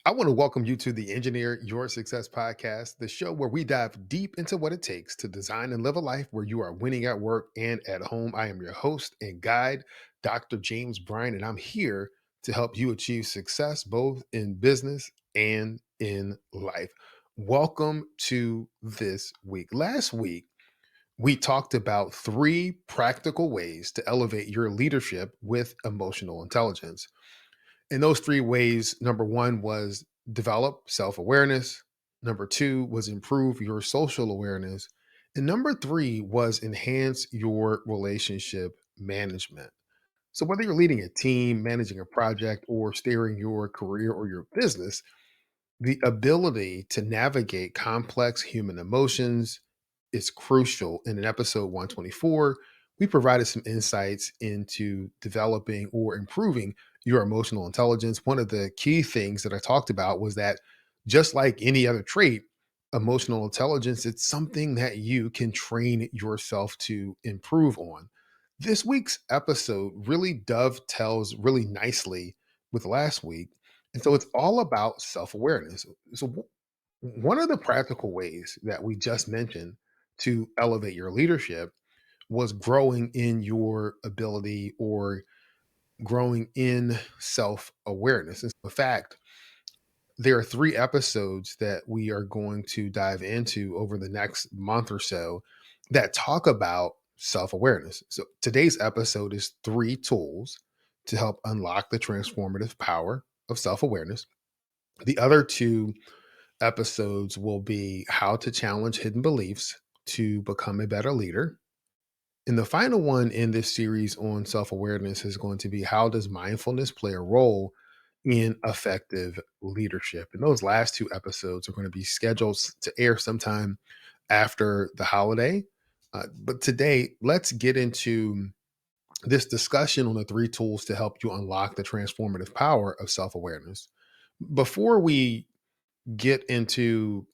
I want to welcome you to the Engineer Your Success podcast, the show where we dive deep into what it takes to design and live a life where you are winning at work and at home. I am your host and guide, Dr. James Bryant, and I'm here to help you achieve success both in business and in life. Welcome to this week. Last week, we talked about three practical ways to elevate your leadership with emotional intelligence. In those three ways, number one was develop self awareness. Number two was improve your social awareness. And number three was enhance your relationship management. So, whether you're leading a team, managing a project, or steering your career or your business, the ability to navigate complex human emotions is crucial. In episode 124, we provided some insights into developing or improving your emotional intelligence. One of the key things that I talked about was that just like any other trait, emotional intelligence, it's something that you can train yourself to improve on. This week's episode really dovetails really nicely with last week, and so it's all about self awareness. So, one of the practical ways that we just mentioned to elevate your leadership was growing in your ability or growing in self awareness. In fact, there are three episodes that we are going to dive into over the next month or so that talk about self awareness. So, today's episode is three tools to help unlock the transformative power of self awareness. The other two episodes will be how to challenge hidden beliefs to become a better leader. And the final one in this series on self awareness is going to be how does mindfulness play a role in effective leadership? And those last two episodes are going to be scheduled to air sometime after the holiday. But today, let's get into this discussion on the three tools to help you unlock the transformative power of self awareness. Before we get into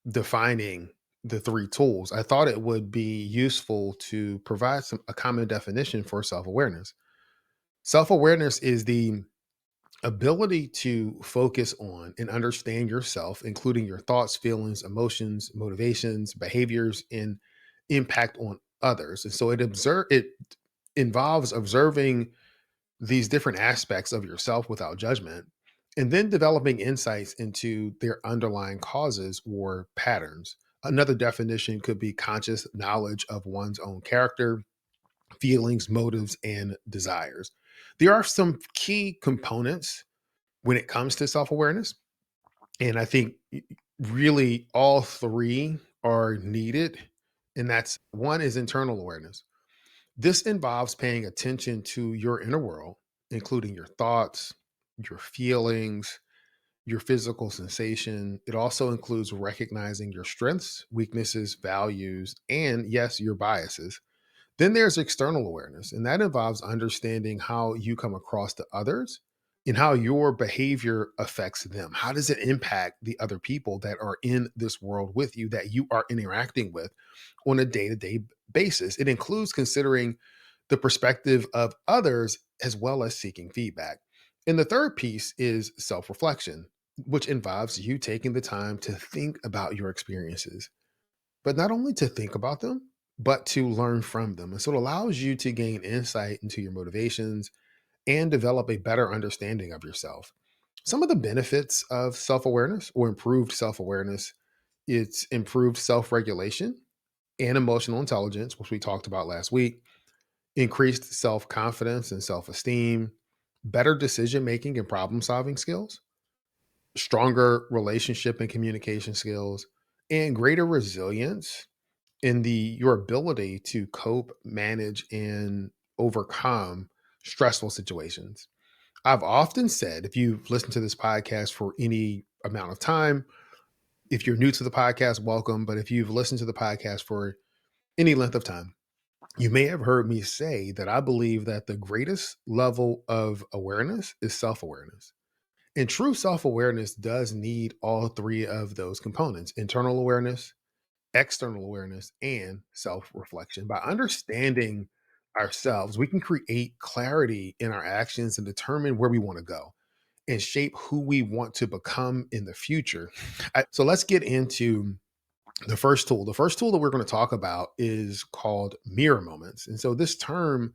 defining the three tools, I thought it would be useful to provide a common definition for self awareness. Self awareness is the ability to focus on and understand yourself, including your thoughts, feelings, emotions, motivations, behaviors, and impact on others. And so it involves observing these different aspects of yourself without judgment, and then developing insights into their underlying causes or patterns. Another definition could be conscious knowledge of one's own character, feelings, motives, and desires. There are some key components when it comes to self awareness. And I think really all three are needed. And that's one is internal awareness. This involves paying attention to your inner world, including your thoughts, your feelings, your physical sensation. It also includes recognizing your strengths, weaknesses, values, and yes, your biases. Then there's external awareness, and that involves understanding how you come across to others and how your behavior affects them. How does it impact the other people that are in this world with you that you are interacting with on a day to day basis? It includes considering the perspective of others as well as seeking feedback. And the third piece is self reflection, which involves you taking the time to think about your experiences, but not only to think about them, but to learn from them. And so it allows you to gain insight into your motivations and develop a better understanding of yourself. Some of the benefits of self awareness or improved self awareness, it's improved self regulation and emotional intelligence, which we talked about last week, increased self confidence and self esteem, better decision making and problem solving skills, stronger relationship and communication skills, and greater resilience in your ability to cope, manage, and overcome stressful situations. I've often said, if you've listened to this podcast for any amount of time, if you're new to the podcast, welcome. But if you've listened to the podcast for any length of time, you may have heard me say that I believe that the greatest level of awareness is self awareness. And true self awareness does need all three of those components: internal awareness, external awareness, and self reflection. By understanding ourselves, we can create clarity in our actions and determine where we want to go. and shape who we want to become in the future. So let's get into the first tool. The first tool that we're going to talk about is called mirror moments. And so this term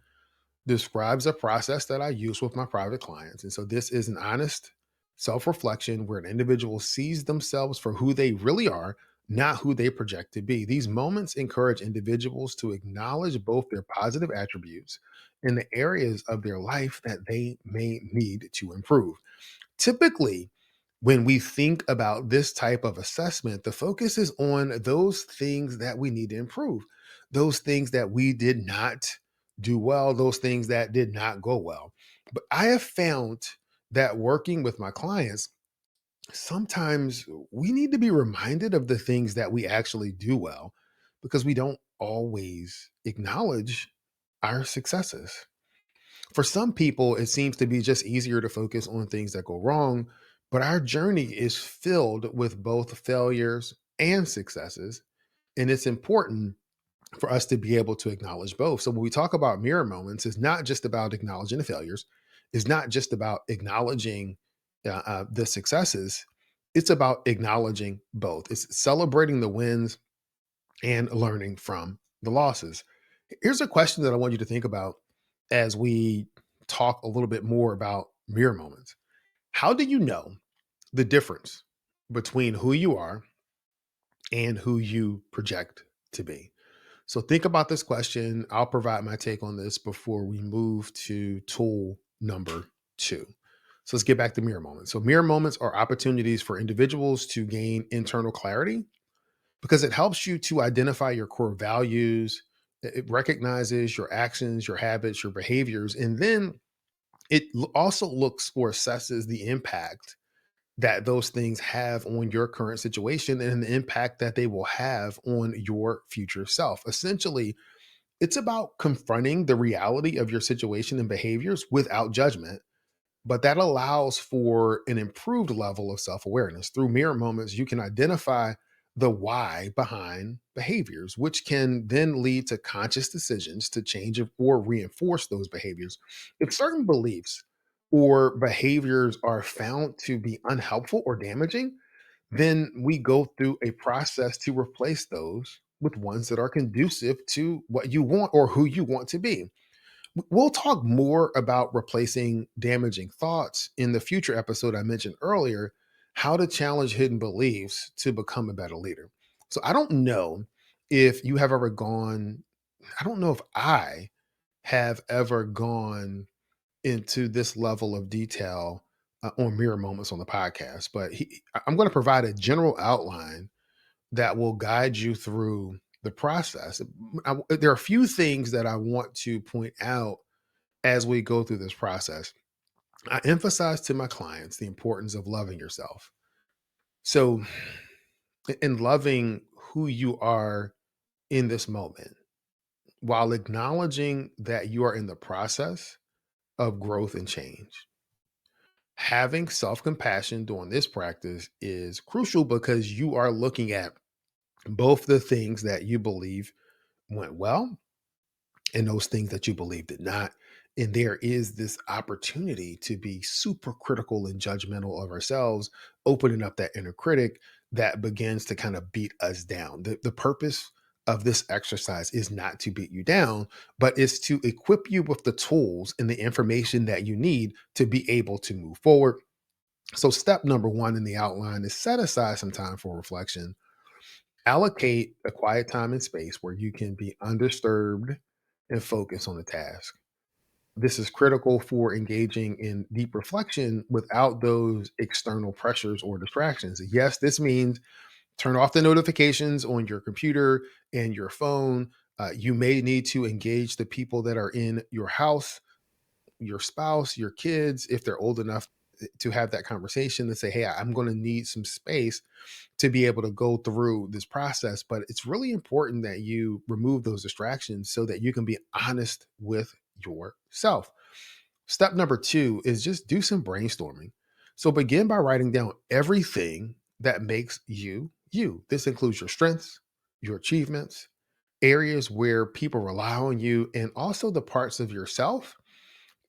describes a process that I use with my private clients. And so this is an honest self reflection where an individual sees themselves for who they really are, not who they project to be. These moments encourage individuals to acknowledge both their positive attributes and the areas of their life that they may need to improve. Typically, when we think about this type of assessment, the focus is on those things that we need to improve, those things that we did not do well, those things that did not go well. But I have found that working with my clients, sometimes we need to be reminded of the things that we actually do well because we don't always acknowledge our successes. For some people, it seems to be just easier to focus on things that go wrong, but our journey is filled with both failures and successes. And it's important for us to be able to acknowledge both. So when we talk about mirror moments, it's not just about acknowledging the failures, it's not just about acknowledging the successes. It's about acknowledging both. It's celebrating the wins and learning from the losses. Here's a question that I want you to think about as we talk a little bit more about mirror moments. How do you know the difference between who you are and who you project to be? So think about this question. I'll provide my take on this before we move to tool number two. So let's get back to mirror moments. So mirror moments are opportunities for individuals to gain internal clarity because it helps you to identify your core values. It recognizes your actions, your habits, your behaviors, and then also looks or assesses the impact that those things have on your current situation and the impact that they will have on your future self. Essentially, it's about confronting the reality of your situation and behaviors without judgment, but that allows for an improved level of self awareness. Through mirror moments, you can identify the why behind behaviors, which can then lead to conscious decisions to change or reinforce those behaviors. If certain beliefs or behaviors are found to be unhelpful or damaging, then we go through a process to replace those with ones that are conducive to what you want or who you want to be. We'll talk more about replacing damaging thoughts in the future episode I mentioned earlier, how to challenge hidden beliefs to become a better leader. So I don't know if you have ever gone, I don't know if I have ever gone into this level of detail on mirror moments on the podcast, but I'm going to provide a general outline that will guide you through the process. There are a few things that I want to point out as we go through this process. I emphasize to my clients the importance of loving yourself. So, in loving who you are in this moment, while acknowledging that you are in the process of growth and change, having self compassion during this practice is crucial because you are looking at both the things that you believe went well and those things that you believe did not. And there is this opportunity to be super critical and judgmental of ourselves, opening up that inner critic that begins to kind of beat us down. The purpose of this exercise is not to beat you down, but it's to equip you with the tools and the information that you need to be able to move forward. So, step number one in the outline is set aside some time for reflection. Allocate a quiet time and space where you can be undisturbed and focus on the task. This is critical for engaging in deep reflection without those external pressures or distractions. Yes, this means turn off the notifications on your computer and your phone. You may need to engage the people that are in your house, your spouse, your kids, if they're old enough to have that conversation and say, hey, I'm going to need some space to be able to go through this process. But it's really important that you remove those distractions so that you can be honest with yourself. Step number two is just do some brainstorming. So begin by writing down everything that makes you you. This includes your strengths, your achievements, areas where people rely on you, and also the parts of yourself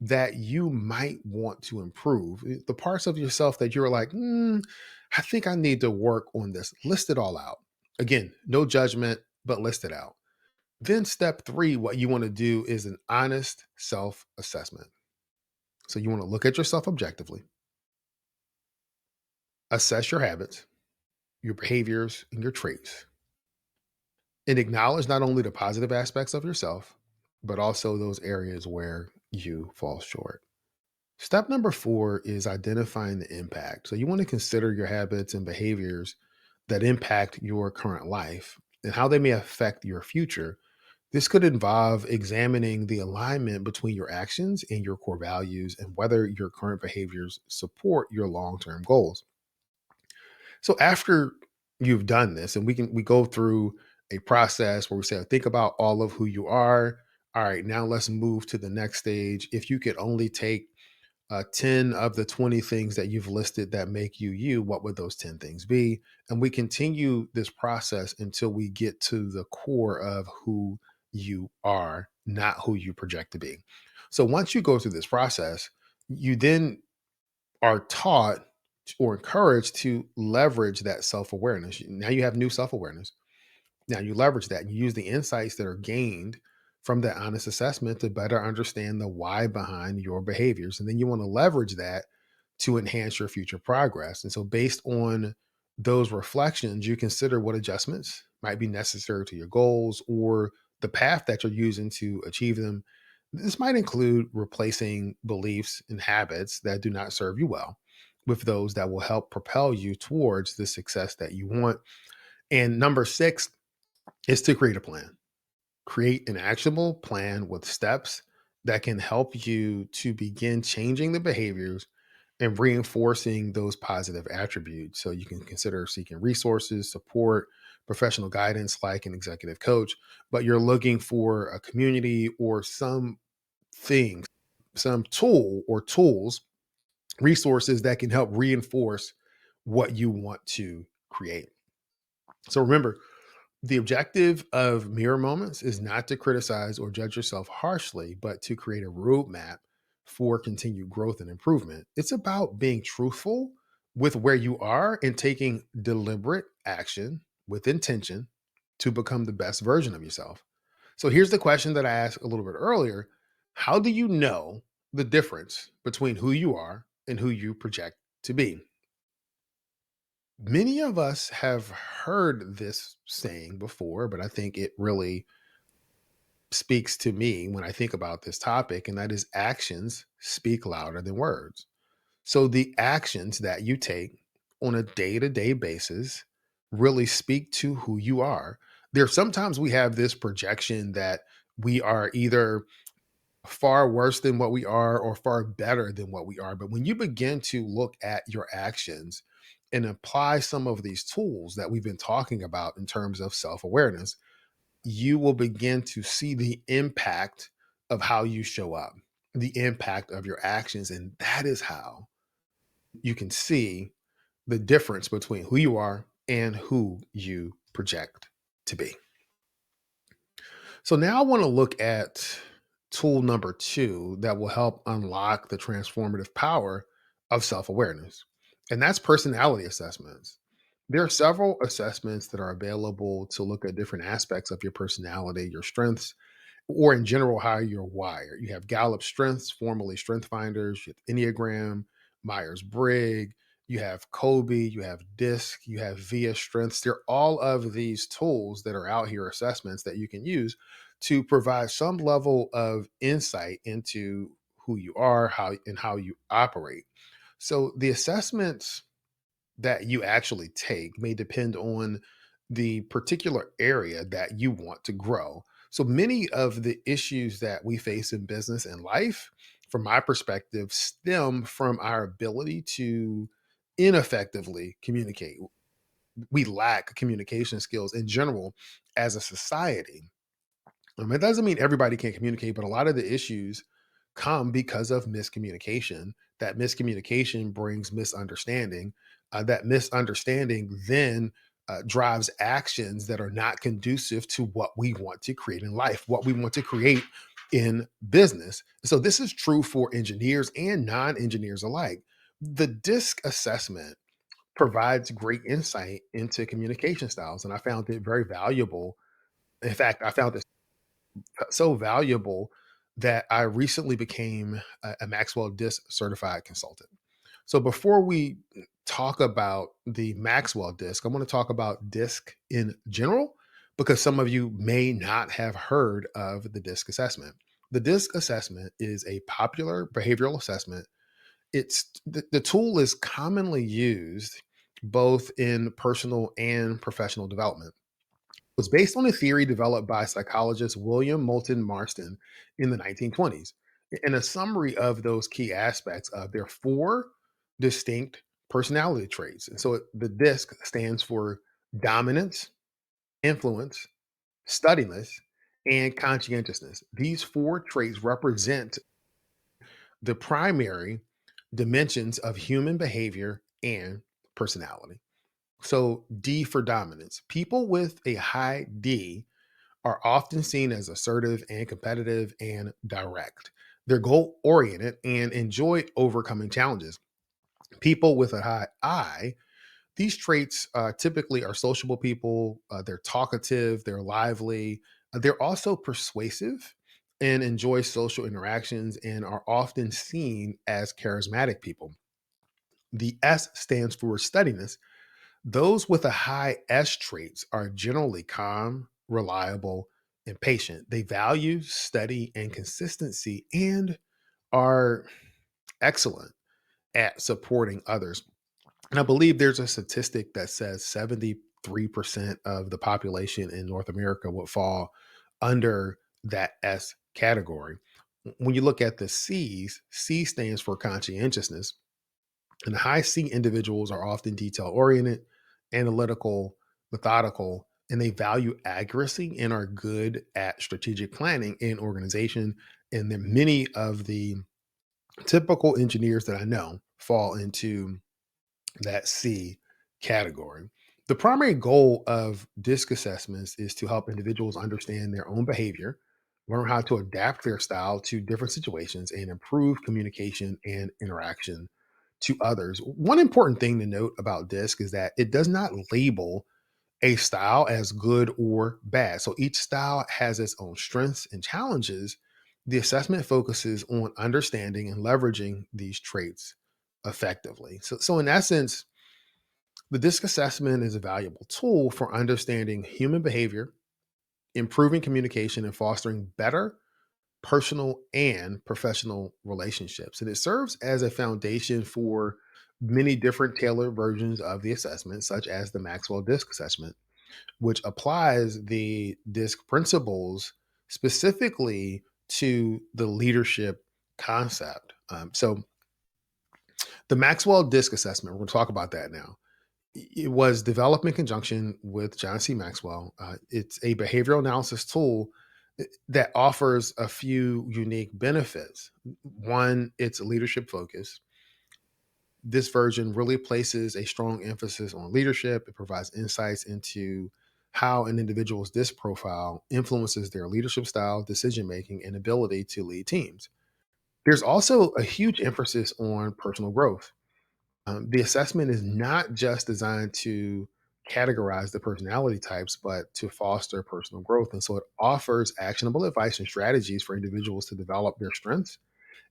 that you might want to improve, the parts of yourself that you're like, I think I need to work on this. List it all out. Again, no judgment, but list it out. Then, step three, what you want to do is an honest self assessment. So, you want to look at yourself objectively, assess your habits, your behaviors, and your traits, and acknowledge not only the positive aspects of yourself, but also those areas where you fall short. Step number four is identifying the impact. So, you want to consider your habits and behaviors that impact your current life and how they may affect your future. This could involve examining the alignment between your actions and your core values and whether your current behaviors support your long term goals. So after you've done this, and we go through a process where we say, think about all of who you are. All right, now let's move to the next stage. If you could only take 10 of the 20 things that you've listed that make you you, what would those 10 things be? And we continue this process until we get to the core of who you are, not who you project to be. So once you go through this process, you then are taught or encouraged to leverage that self awareness. Now you have new self awareness. Now you leverage that and you use the insights that are gained from that honest assessment to better understand the why behind your behaviors. And then you want to leverage that to enhance your future progress. And so, based on those reflections, you consider what adjustments might be necessary to your goals or the path that you're using to achieve them. This might include replacing beliefs and habits that do not serve you well with those that will help propel you towards the success that you want. And number six is to create a plan. Create an actionable plan with steps that can help you to begin changing the behaviors and reinforcing those positive attributes. So you can consider seeking resources, support, professional guidance like an executive coach, but you're looking for a community or something, some tool or tools, resources that can help reinforce what you want to create. So remember, the objective of mirror moments is not to criticize or judge yourself harshly, but to create a roadmap for continued growth and improvement. It's about being truthful with where you are and taking deliberate action with intention to become the best version of yourself. So here's the question that I asked a little bit earlier. How do you know the difference between who you are and who you project to be? Many of us have heard this saying before, but I think it really speaks to me when I think about this topic, and that is actions speak louder than words. So the actions that you take on a day to day basis really speak to who you are. There sometimes we have this projection that we are either far worse than what we are or far better than what we are. But when you begin to look at your actions and apply some of these tools that we've been talking about in terms of self awareness, you will begin to see the impact of how you show up, the impact of your actions. And that is how you can see the difference between who you are and who you project to be. So now I want to look at tool number two that will help unlock the transformative power of self awareness, and that's personality assessments. There are several assessments that are available to look at different aspects of your personality, your strengths, or in general how you're wired. You have Gallup Strengths, formerly Strength Finders, you have Enneagram, Myers Briggs, you have Kobe, you have DISC, you have VIA Strengths. They're all of these tools that are out here, assessments that you can use to provide some level of insight into who you are, how you operate. So the assessments that you actually take may depend on the particular area that you want to grow. So many of the issues that we face in business and life, from my perspective, stem from our ability to ineffectively communicate. We lack communication skills in general as a society. It doesn't mean everybody can't communicate, but a lot of the issues come because of miscommunication. That miscommunication brings misunderstanding. That misunderstanding then drives actions that are not conducive to what we want to create in life. What we want to create in business. So this is true for engineers and non-engineers alike. The DISC assessment provides great insight into communication styles, and I found it very valuable. In fact, I found it so valuable that I recently became a Maxwell DISC certified consultant. So before we talk about the Maxwell disc, I want to talk about disc in general because some of you may not have heard of the disc assessment. The disc assessment is a popular behavioral assessment. The tool is commonly used both in personal and professional development. It was based on a theory developed by psychologist William Moulton Marston in the 1920s. And a summary of those key aspects of there are four distinct personality traits. And so the DISC stands for dominance, influence, steadiness, and conscientiousness. These four traits represent the primary dimensions of human behavior and personality. So, D for dominance. People with a high D are often seen as assertive and competitive and direct. They're goal oriented and enjoy overcoming challenges. People with a high I, these traits typically are sociable people. They're talkative, they're lively, they're also persuasive and enjoy social interactions and are often seen as charismatic people. The S stands for steadiness. Those with a high S traits are generally calm, reliable, and patient. They value steady and consistency and are excellent at supporting others. And I believe there's a statistic that says 73% of the population in North America would fall under that S category. When you look at the C's, C stands for conscientiousness. And high C individuals are often detail oriented, analytical, methodical, and they value accuracy and are good at strategic planning and organization. And then many of the typical engineers that I know fall into that C category. The primary goal of DISC assessments is to help individuals understand their own behavior, learn how to adapt their style to different situations, and improve communication and interaction to others. One important thing to note about DISC is that it does not label a style as good or bad. So each style has its own strengths and challenges. The assessment focuses on understanding and leveraging these traits effectively. So in essence, the DISC assessment is a valuable tool for understanding human behavior, improving communication, and fostering better personal and professional relationships. And it serves as a foundation for many different tailored versions of the assessment, such as the Maxwell DISC assessment, which applies the DISC principles specifically to the leadership concept. So, the Maxwell DISC assessment, we're going to talk about that now. It was developed in conjunction with John C. Maxwell. It's a behavioral analysis tool that offers a few unique benefits. One, it's leadership focused. This version really places a strong emphasis on leadership. It provides insights into how an individual's DISC profile influences their leadership style, decision making, and ability to lead teams. There's also a huge emphasis on personal growth. The assessment is not just designed to categorize the personality types, but to foster personal growth. And so it offers actionable advice and strategies for individuals to develop their strengths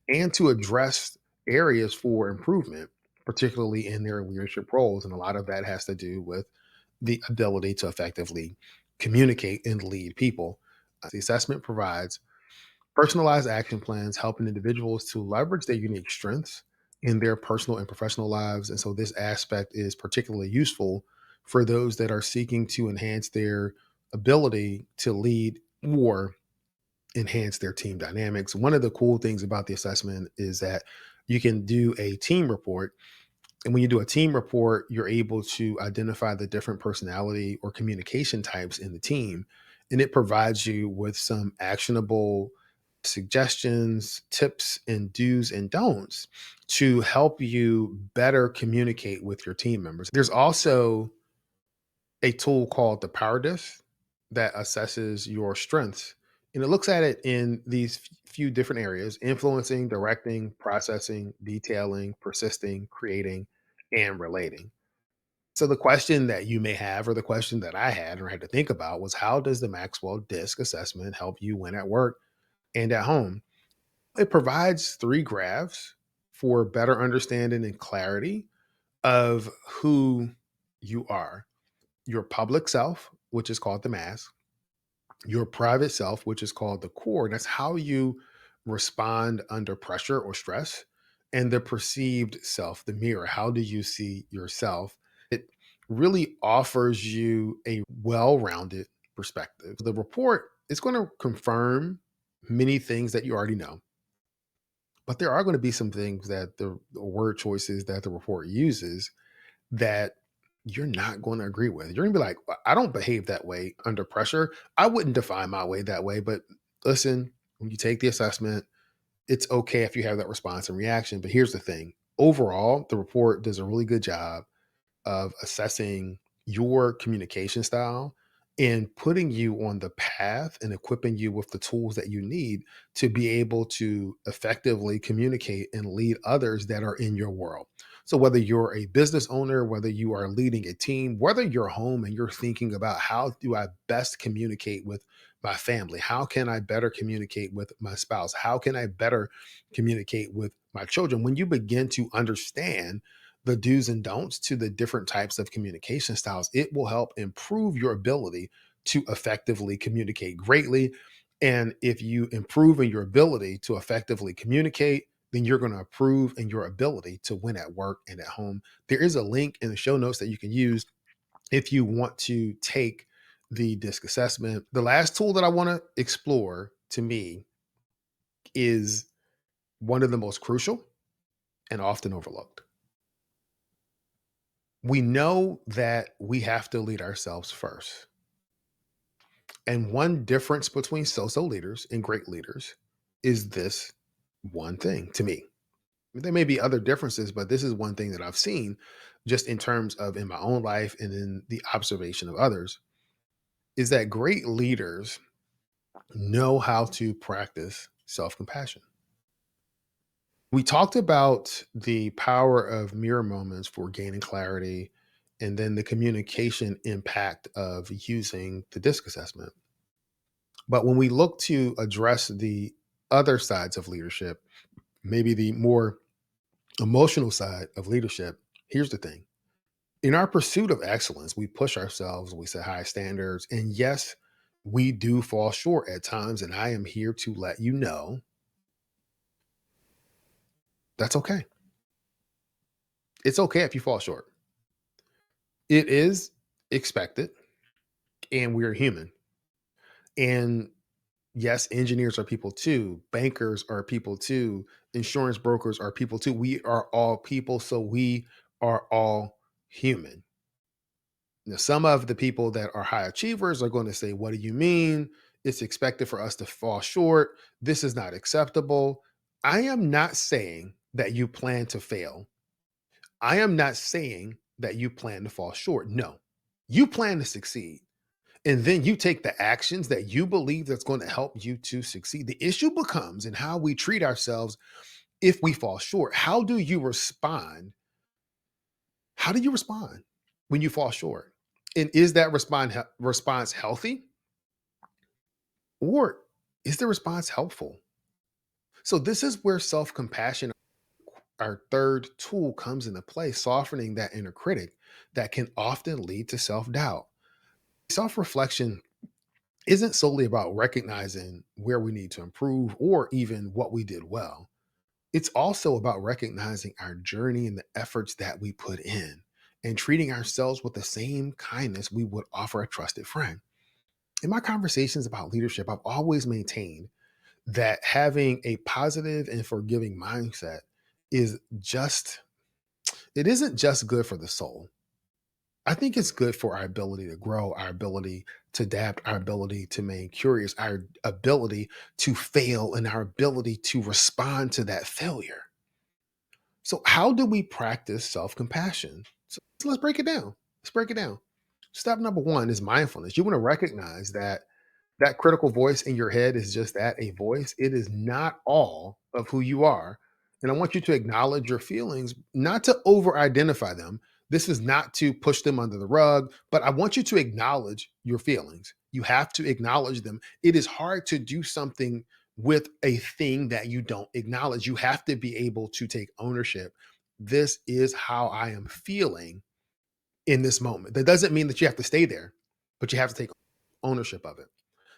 and to address areas for improvement, particularly in their leadership roles. And a lot of that has to do with the ability to effectively communicate and lead people. The assessment provides personalized action plans, helping individuals to leverage their unique strengths in their personal and professional lives. And so this aspect is particularly useful for those that are seeking to enhance their ability to lead or enhance their team dynamics. One of the cool things about the assessment is that you can do a team report, and when you do a team report, you're able to identify the different personality or communication types in the team. And it provides you with some actionable suggestions, tips, and do's and don'ts to help you better communicate with your team members. There's also a tool called the Power Disc that assesses your strengths And it looks at it in these few different areas: influencing, directing, processing, detailing, persisting, creating, and relating. So, the question that you may have, or the question that I had or had to think about, was how does the Maxwell DISC assessment help you win at work and at home? It provides three graphs for better understanding and clarity of who you are: your public self, which is called the mask; your private self, which is called the core. That's how you respond under pressure or stress; and the perceived self, the mirror. How do you see yourself? It really offers you a well rounded perspective. The report is going to confirm many things that you already know, but there are going to be some things that the word choices that the report uses that you're not going to agree with. You're going to be like, I don't behave that way under pressure. I wouldn't define my way that way. But listen, when you take the assessment, it's okay if you have that response and reaction. But here's the thing: overall, the report does a really good job of assessing your communication style and putting you on the path and equipping you with the tools that you need to be able to effectively communicate and lead others that are in your world. So, whether you're a business owner, whether you are leading a team, whether you're home and you're thinking about how do I best communicate with my family? How can I better communicate with my spouse? How can I better communicate with my children? When you begin to understand the do's and don'ts to the different types of communication styles, it will help improve your ability to effectively communicate greatly. And if you improve in your ability to effectively communicate, then you're going to improve in your ability to win at work and at home. There is a link in the show notes that you can use if you want to take the DISC assessment. The last tool that I want to explore, to me, is one of the most crucial and often overlooked. We know that we have to lead ourselves first. And one difference between so leaders and great leaders is this one thing to me. There may be other differences, but this is one thing that I've seen just in terms of in my own life and in the observation of others, is that great leaders know how to practice self compassion. We talked about the power of mirror moments for gaining clarity and then the communication impact of using the DISC assessment. But when we look to address the other sides of leadership, maybe the more emotional side of leadership, here's the thing. In our pursuit of excellence, we push ourselves, we set high standards, and yes, we do fall short at times. And I am here to let you know that's okay. It's okay if you fall short. It is expected, and we're human. And yes, engineers are people too. Bankers are people too. Insurance brokers are people too. We are all people, so we are all human. Now, some of the people that are high achievers are going to say, what do you mean? It's expected for us to fall short. This is not acceptable. I am not saying that you plan to fail. I am not saying that you plan to fall short. No, you plan to succeed. And then you take the actions that you believe that's going to help you to succeed. The issue becomes in how we treat ourselves if we fall short. How do you respond? How do you respond when you fall short? And is that response healthy, or is the response helpful? So this is where self-compassion, our third tool, comes into play, softening that inner critic that can often lead to self-doubt. Self-reflection isn't solely about recognizing where we need to improve or even what we did well. It's also about recognizing our journey and the efforts that we put in and treating ourselves with the same kindness we would offer a trusted friend. In my conversations about leadership, I've always maintained that having a positive and forgiving mindset is just, it isn't just good for the soul. I think it's good for our ability to grow, our ability to adapt, our ability to remain curious, our ability to fail, and our ability to respond to that failure. So, how do we practice self compassion? So, let's break it down. Let's break it down. Step number one is mindfulness. You want to recognize that That critical voice in your head is just that, a voice. It is not all of who you are. And I want you to acknowledge your feelings, not to over identify them. This is not to push them under the rug, but I want you to acknowledge your feelings. You have to acknowledge them. It is hard to do something with a thing that you don't acknowledge. You have to be able to take ownership. This is how I am feeling in this moment. That doesn't mean that you have to stay there, but you have to take ownership of it.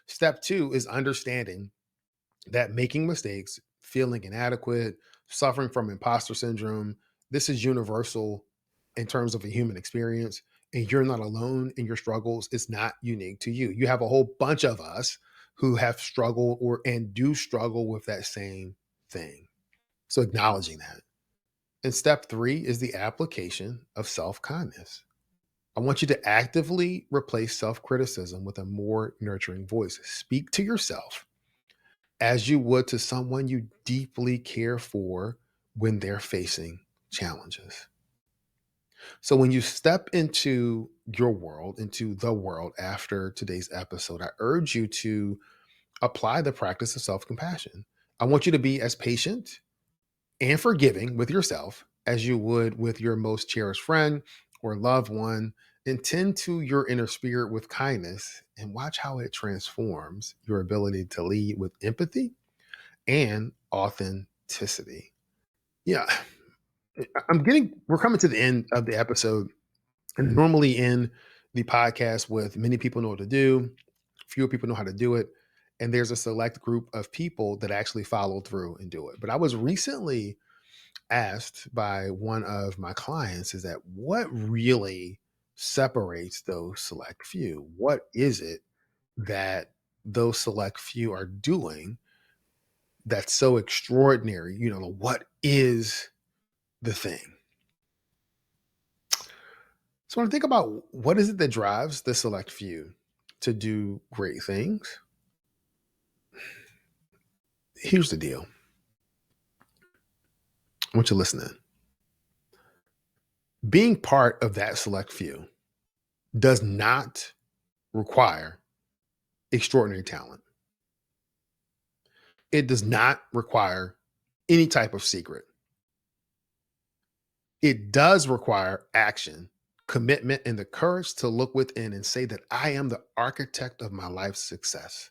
Step two is understanding that making mistakes, feeling inadequate, suffering from imposter syndrome, this is universal in terms of a human experience. And you're not alone in your struggles. It's not unique to you. You have a whole bunch of us who have struggled or and do struggle with that same thing. So acknowledging that. And step three is the application of self kindness. I want you to actively replace self criticism with a more nurturing voice. Speak to yourself as you would to someone you deeply care for when they're facing challenges. So, when you step into your world, into the world after today's episode, I urge you to apply the practice of self compassion. I want you to be as patient and forgiving with yourself as you would with your most cherished friend or loved one. And tend to your inner spirit with kindness and watch how it transforms your ability to lead with empathy and authenticity. Yeah, we're coming to the end of the episode. And normally in the podcast with many people know what to do, fewer people know how to do it. And there's a select group of people that actually follow through and do it. But I was recently asked by one of my clients is that what really separates those select few? What is it that those select few are doing that's so extraordinary? What is the thing? So when I think about what is it that drives the select few to do great things, here's the deal. I want you to listen in. Being part of that select few does not require extraordinary talent. It does not require any type of secret. It does require action, commitment, and the courage to look within and say that I am the architect of my life's success.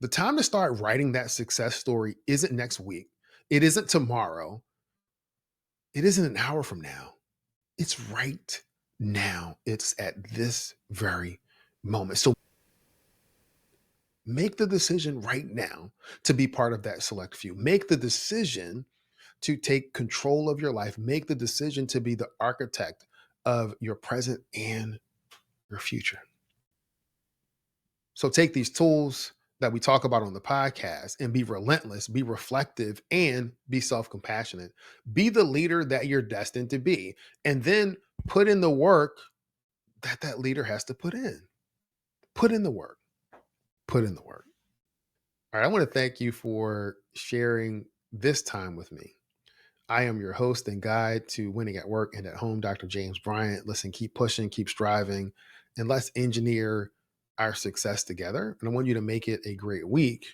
The time to start writing that success story isn't next week. It isn't tomorrow. It isn't an hour from now. It's right now. It's at this very moment. So make the decision right now to be part of that select few. Make the decision to take control of your life. Make the decision to be the architect of your present and your future. So take these tools that we talk about on the podcast and be relentless, be reflective, and be self compassionate. Be the leader that you're destined to be. And then put in the work that leader has to put in. Put in the work. Put in the work. All right. I want to thank you for sharing this time with me. I am your host and guide to winning at work and at home, Dr. James Bryant. Listen, keep pushing, keep striving, and let's engineer our success together. And I want you to make it a great week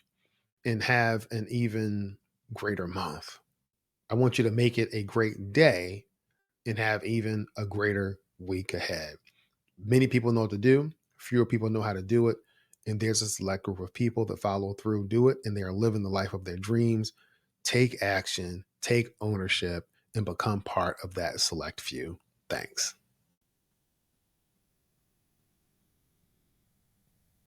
and have an even greater month. I want you to make it a great day and have even a greater week ahead. Many people know what to do, fewer people know how to do it. And there's a select group of people that follow through, do it, and they are living the life of their dreams. Take action, take ownership, and become part of that select few. Thanks.